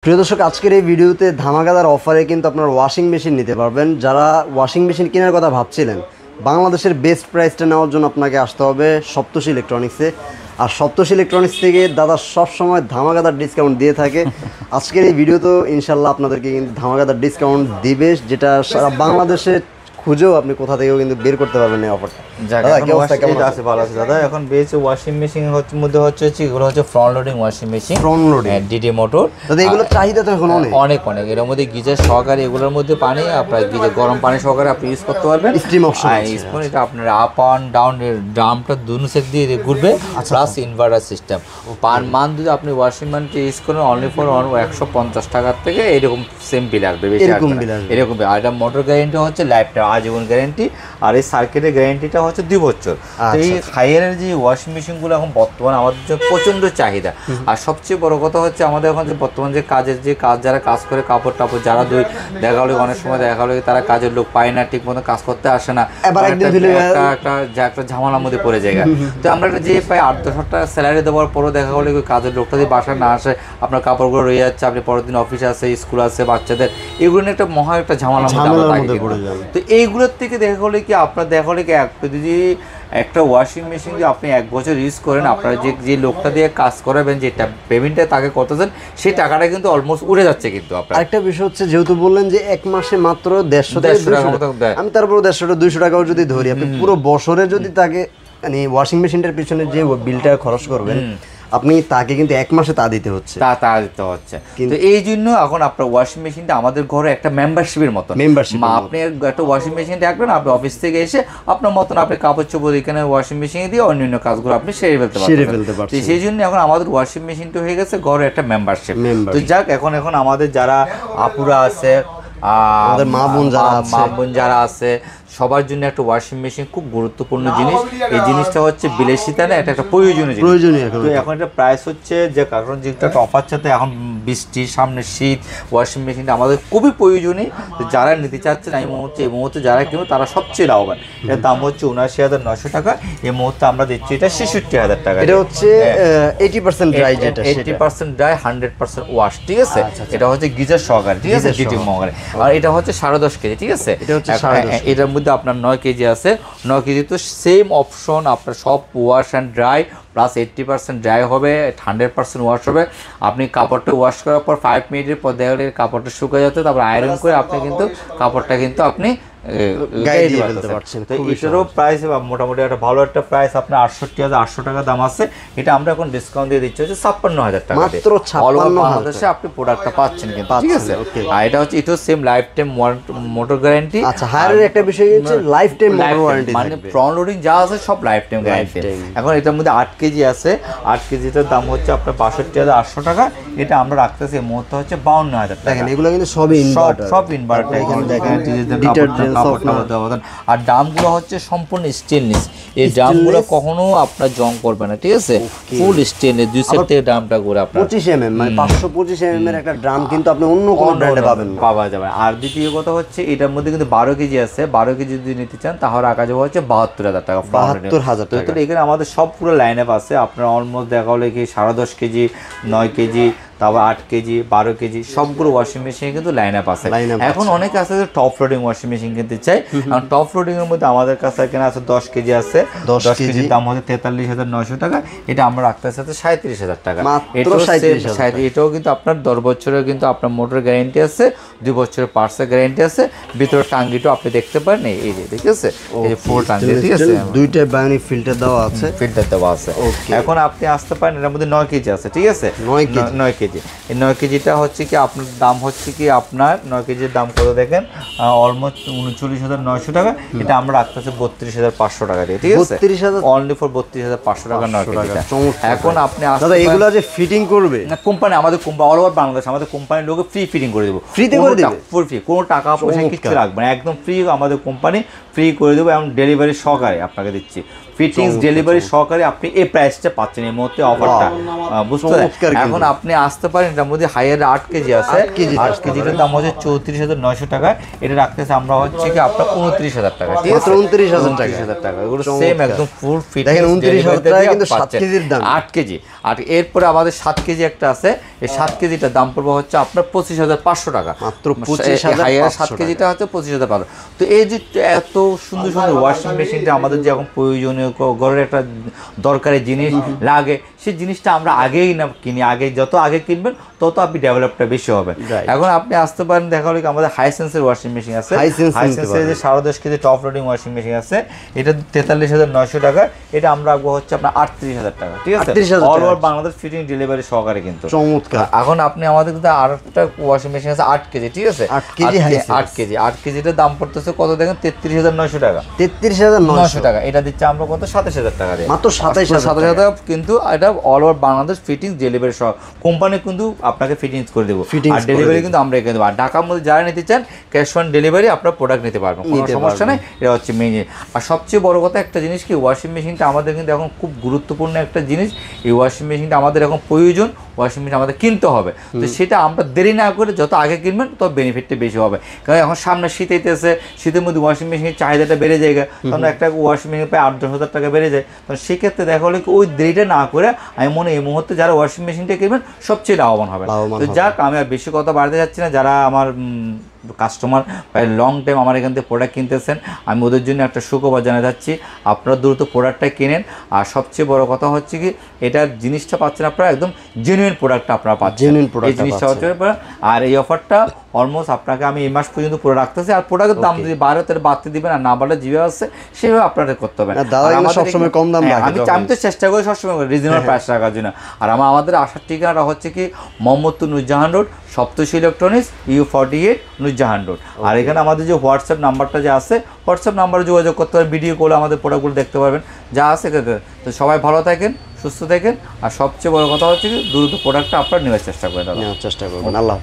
প্রিয় দর্শক, আজকের এই ভিডিওতে ধামাকাদার অফারে কিন্তু আপনার ওয়াশিং মেশিন নিতে পারবেন। যারা ওয়াশিং মেশিন কেনার কথা ভাবছিলেন, বাংলাদেশের বেস্ট প্রাইসটা নেওয়ার জন্য আপনাকে আসতে হবে সপ্তর্ষি ইলেকট্রনিক্সে। আর সপ্তর্ষি ইলেকট্রনিক্স থেকে দাদা সবসময় ধামাকাদার ডিসকাউন্ট দিয়ে থাকে। আজকের এই ভিডিও তো ইনশাল্লাহ আপনাদেরকে কিন্তু ধামাকাদার ডিসকাউন্ট দিবে, যেটা সারা বাংলাদেশে খুঁজেও আপনি কোথা থেকেও কিন্তু বের করতে পারবেন এই অফারটা। ভালো আছে দাদা। এখন বেশ ওয়াশিং মেশিন মধ্যে হচ্ছে এগুলো হচ্ছে front loading washing machine, front loading DD motor. দাদা এগুলোর চাহিদা তো এখন অনেক অনেক এর মধ্যে গিজার সহকারে, এগুলোর মধ্যে পানি আপনার গিজার গরম পানি সহকারে আপনি ইউজ করতে পারবেন। স্টিম অপশন এটা আপনার আপ অন ডাউন ড্রামটা দুনো সাইড দিয়ে ঘুরবে, plus inverter system. Per month যদি আপনি ওয়াশিং মেশিনটা ইউজ করেন অনলি ফর 150 টাকার থেকে এরকম সেম বিল আসবে, বেশি এরকম। আর এটা মোটর গ্যারেন্টি হচ্ছে লাইফ টাইম, আজীবন গ্যারেন্টি। আর এই সার্কিটের গ্যারেন্টিটা হচ্ছে 2 বছর। তো এই হাইয়ারের যে ওয়াশিং মেশিনগুলো এখন বর্তমানে আমাদের জন্য প্রচণ্ড চাহিদা। আর সবচেয়ে বড় কথা হচ্ছে আমাদের এখন যে বর্তমান যে যারা কাজ করে, কাপড় টাপড় যারা দেখা হলে অনেক সময় দেখা হলে তারা কাজের লোক পায় না, ঠিক মতো কাজ করতে আসে না, একটা ঝামেলার মধ্যে পড়ে যায়। তো আমরা যে পাই 8-10 টাকা স্যালারি দেওয়ার পরও দেখা গেলো কাজের লোকটা যদি বাসায় না আসে, আপনার কাপড়গুলো রয়ে যাচ্ছে, আপনি পরের দিন অফিসে আছে, স্কুল আছে, বাচ্চাদের, এগুলো নিয়ে একটা একটা ঝামেলার মধ্যে পড়ে যাবে। তো এইগুলোর থেকে দেখা গেলে কি আপনার দেখা গেলে কি যদি একটা ওয়াশিং মেশিন যদি আপনি 1 বছর ইউজ করেন, আপনার যে লোকটা দিয়ে কাজ করাবেন, যেটা পেমেন্টটা তাকে করতেছেন, সেই টাকাটা কিন্তু অলমোস্ট উড়ে যাচ্ছে। কিন্তু আপনার আরেকটা বিষয় হচ্ছে, যেহেতু বললেন যে 1 মাসে মাত্র 150 টাকা, আমি তারপর 150-200 টাকাও যদি ধরি, আপনি পুরো বছরে যদি তাকে মানে ওয়াশিং মেশিনটার পিছনে যে বিলটা খরচ করবেন, আপনি তাকে কিন্তু 1 মাসে তা দিতে হচ্ছে। কিন্তু এই জন্য এখন আপনার ওয়াশিং মেশিনটা আমাদের ঘরে একটা মেম্বারশিপের মতো। আপনি একটা ওয়াশিং মেশিন রাখবেন, আপনি অফিস থেকে এসে আপনার মতন আপনি কাপড় চোপড় এখানে ওয়াশিং মেশিনে দিয়ে অন্যান্য কাজগুলো আপনি সেরে ফেলতে পারবেন। সেই জন্য এখন আমাদের ওয়াশিং মেশিনটা হয়ে গেছে ঘরে একটা মেম্বারশিপ। তো যাক, এখন আমাদের যারা আপুরা আছে, আমাদের মা বোন যারা আছে, সবার জন্য একটা ওয়াশিং মেশিন খুব গুরুত্বপূর্ণ জিনিস। এই জিনিসটা হচ্ছে বিলাসিতা না, এটা একটা প্রয়োজনীয় জিনিস। তো এখন এটা প্রাইস হচ্ছে যে কারণ যেটা একটা অফার সাথে এখন বৃষ্টির সামনে শীত, ওয়াশিং মেশিনটা আমাদের খুবই প্রয়োজনীয়। যারা নিতে চাচ্ছেন এই মুহূর্তে যারা কিনবে তারা সবচেয়ে লাভবান। এর দাম হচ্ছে 79,900 টাকা। এই মুহূর্তে আমরা দিচ্ছি এটা 66,000 টাকা। এটা হচ্ছে 80% ড্রাই, যেটা 80% ড্রাই, 100% ওয়াশ, ঠিক আছে। এটা হচ্ছে গিজার সহকারে, ঠিক আছে, ডিটি মহকারে। আর এটা হচ্ছে 10.5 কেজি, ঠিক আছে। এটার মধ্যে আপনার 9 কেজি আছে। 9 কেজি তো সেম অপশন, আপনার সব wash and dry, plus 80% dry হবে, 100% ওয়াশ হবে। আপনি কাপড়টা ওয়াশ করার পর 5 মিনিটের পর দেখা গেলে কাপড়টা শুকিয়ে যাচ্ছে, তারপর আয়রন করে আপনি কিন্তু কাপড়টা কিন্তু আপনি এটারও প্রাইস মোটামুটি একটা ভালো একটা প্রাইস, আপনার 68,800 টাকা দাম আছে। এটা আমরা এখন ডিসকাউন্ট দিয়ে দিচ্ছি হচ্ছে 56,000 টাকা, মাত্র 56,000 আপনি প্রোডাক্টটা পাচ্ছেন কিন্তু, ঠিক আছে। আর এটা হচ্ছে এটা same life time motor guarantee. আচ্ছা, হায়ারের একটা বিষয় হচ্ছে লাইফ টাইম মোটর ওয়ারেন্টি, মানে ফ্রন্ট লোডিং যা আছে সব লাইফ টাইম গ্যারান্টি। এখন এটার মধ্যে 8 কেজি আছে। 8 কেজিটার দাম হচ্ছে আপনার 62,800 টাকা। এটা আমরা রাখতেছি এই মুহূর্তে হচ্ছে 52,000 টাকা। এগুলো কিন্তু সবই ইনভার্টার, সব ইনভার্টার। এখানে দেখেন আর ড্রামগুলো হচ্ছে সম্পূর্ণ স্টেনলেস। এই ড্রামগুলো কখনো আপনার জং করবে না, ঠিক আছে। ফুল স্টেনলেস, 2 সাইড থেকে ড্রামটা করে আপনার 25 mm, মানে 525 mm এর একটা ড্রাম কিন্তু আপনি অন্য কোনো ব্র্যান্ডে পাওয়া যাবে। আর দ্বিতীয় কথা হচ্ছে এটার মধ্যে কিন্তু 12 কেজি আছে। 12 কেজি যদি নিতে চান তাহলে রাখা যাবে হচ্ছে 72,000 টাকা। 72,000 টাকা। এখানে আমাদের সব পুরো লাইন আপ আছে। আপনার অলমোস্ট দেখা হলে কি 10.5 কেজি, 9 কেজি, তারপর 8 কেজি, 12 কেজি সবগুলো ওয়াশিং মেশিনে কিন্তু লাইন আপ আছে। এখন অনেকে আছে টপ লোডিং ওয়াশিং মেশিন কিনতে চাই। কারণ টপ লোডিং এর মধ্যে আমাদের কাছে এখানে আছে 10 কেজি আছে। 10 কেজির দাম হচ্ছে 43,900 টাকা। এটা আমরা রাখতেছি 37,000 টাকা। এটাও কিন্তু আপনার 10 বছরের কিন্তু আপনার মোটর গ্যারেন্টি আছে, 2 বছরের পার্টসের গ্যারেন্টি আছে। ভিতরে টাঙ্গিটাও আপনি দেখতে পারেন, এই যে ঠিক আছে, এই যে ফুল টাঙ্গি, ঠিক আছে। দুইটা বায়োনিক ফিল্টার দেওয়া আছে, এখন আপনি আসতে পারেন। এর মধ্যে 9 কেজি আছে, ঠিক আছে, 9 কেজি। এই 9 কেজিটা হচ্ছে কি আপনার দাম হচ্ছে কি আপনার 9 কেজির দাম কত দেখেন, অলমোস্ট 39,900 টাকা। এটা আমরা রাখতেছি 32,500 টাকা দিয়ে, ঠিক আছে। অনলি ফর 32,500 টাকা 9 কেজিটা। এখন আপনি দাদা এগুলো যে ফিটিং করবে না কোম্পানি, আমাদের কোম্পানি অল ওভার বাংলাদেশ আমাদের কোম্পানির লোকে ফ্রি ফিটিং করে দেবো, ফ্রিতে করে দেবে, ফুল ফ্রি, কোনো টাকা পয়সা কিছু লাগবে না, একদম ফ্রি। আমাদের কোম্পানি ফ্রি করে দেবো এবং ডেলিভারি সহকারে আপনাকে দিচ্ছি, ফিটিংস ডেলিভারি সহকারে আপনি এই প্রাইসটা পাচ্ছেন এই মুহূর্তে অফারটা, বুঝতে পারছেন? এখন আপনি আসতে পারেন, এটার মধ্যে হাইয়ার 8 কেজি আছে, 8 কেজিটার দাম হচ্ছে 34,900 টাকা, এটা রাখতেছে আমরা হচ্ছে কি আপনার 29,000 টাকা, ঠিক আছে? 29,000 টাকা, এগুলো সেম একদম ফুল ফিট। দেখেন 29,000 টাকা কিন্তু 7 কেজির দাম, 8 কেজি। আর এরপরে আমাদের 7 কেজি একটা আছে, এই 7 কেজিটার দাম পড়বে হচ্ছে আপনার 25,500 টাকা, মাত্র 25,500 7 কেজিটা হচ্ছে 25,500। তো এই যে এত সুন্দর সুন্দর ওয়াশিং মেশিনটা আমাদের যে এখন প্রয়োজনীয় ঘরের একটা দরকারি জিনিস লাগে, সেই জিনিসটা আমরা আগেই না কিনি, আগে যত আগে কিনবেন তত আপনি ডেভেলপটা বেশি হবে। এখন আপনি আসতে পারেন, দেখা হলো আমাদের হাইসেন্সের ওয়াশিং মেশিন আছে, হাইসেন্সের যে 10.5 KG top loading washing machine আছে, এটা 43,900 টাকা, এটা আমরা রাখবো হচ্ছে আপনার 38,000 টাকা, ঠিক আছে? All over Bangladesh fitting delivery সহকারে কিন্তু। চমৎকার। এখন আপনি আমাদের কিন্তু আরেকটা ওয়াশিং মেশিন আছে 8 কেজি, ঠিক আছে? 8 কেজি 8 কেজিটার দাম পড়তেছে কত দেখেন, 33,900 টাকা, 33,900 টাকা। এটা দিচ্ছে আমরা কত, 27,000 টাকা দিয়ে, মাত্র 27,000 টাকা। কিন্তু এটা all over Bangladesh fittings delivery সহ কোম্পানি কিন্তু আপনাকে ফিটিংস করে দেবো, আর ডেলিভারি কিন্তু আমরা এখানে দেবো। আর ঢাকার মধ্যে যারা নিতে চান ক্যাশ অন ডেলিভারি আপনার প্রোডাক্ট নিতে পারবেন, কোনো সমস্যা নেই। এটা হচ্ছে মেইন। আর সবচেয়ে বড় কথা একটা জিনিস কি, ওয়াশিং মেশিনটা আমাদের কিন্তু এখন খুব গুরুত্বপূর্ণ একটা জিনিস। এই ওয়াশিং মেশিনটা আমাদের এখন প্রয়োজন, ওয়াশিং মেশিন আমাদের কিনতে হবে। তো সেটা আমরা দেরি না করে যত আগে কিনবেন তত বেনিফিটটা বেশি হবে। কারণ এখন সামনে শীত এসেছে, শীতের মধ্যে ওয়াশিং মেশিনের চাহিদাটা বেড়ে যায়, তখন একটা ওয়াশিং মেশিন প্রায় 8-10,000 টাকা বেড়ে যায়। তো সেক্ষেত্রে দেখা হলো ওই দেরিটা না করে আমি মনে এই মুহূর্তে যারা ওয়াশিং মেশিনটা কিনবেন সবচেয়ে লাভবান হবে। তো যাক, আমি আর বেশি কথা বাড়তে যাচ্ছি না। যারা আমার কাস্টমার প্রায় লং টাইম আমার এখান থেকে প্রোডাক্ট কিনতেছেন, আমি ওদের জন্য একটা সুখবর জানা যাচ্ছি, আপনারা দ্রুত প্রোডাক্টটা কিনেন। আর সবচেয়ে বড় কথা হচ্ছে কি, এটার জিনিসটা পাচ্ছেন আপনারা একদম জেনুইন প্রোডাক্টটা আপনারা পাচ্ছেন, এই জিনিসটা হচ্ছে। আর এই অফারটা অলমোস্ট আপনাকে আমি এই মাস পর্যন্ত পুরো রাখতেছি। আর প্রোডাক্টের দাম যদি বাড়ে তাহলে বাড়তে দিবেন, আর না বাড়লে যেভাবে আছে সেভাবে আপনাদের করতে হবে। সবসময় কম দাম আমি তো চেষ্টা করি সবসময় রিজনেবল প্রাইস রাখার জন্য। আর আমাদের আসার ঠিকানাটা হচ্ছে কি Mohammadpur Nurjahan road, Saptashi electronics, U48 Nurjahan road. আর এখানে আমাদের যে হোয়াটসঅ্যাপ নাম্বারটা যে আছে, হোয়াটসঅ্যাপ নাম্বারে যোগাযোগ করতে পারবেন, ভিডিও কলে আমাদের প্রোডাক্টগুলো দেখতে পারবেন যা আছে। তো সবাই ভালো থাকেন, সুস্থ থাকেন, আর সবচেয়ে বড় কথা হচ্ছে কি দ্রুত প্রোডাক্টটা আপনারা নেওয়ার চেষ্টা করবেন। আল্লাহ।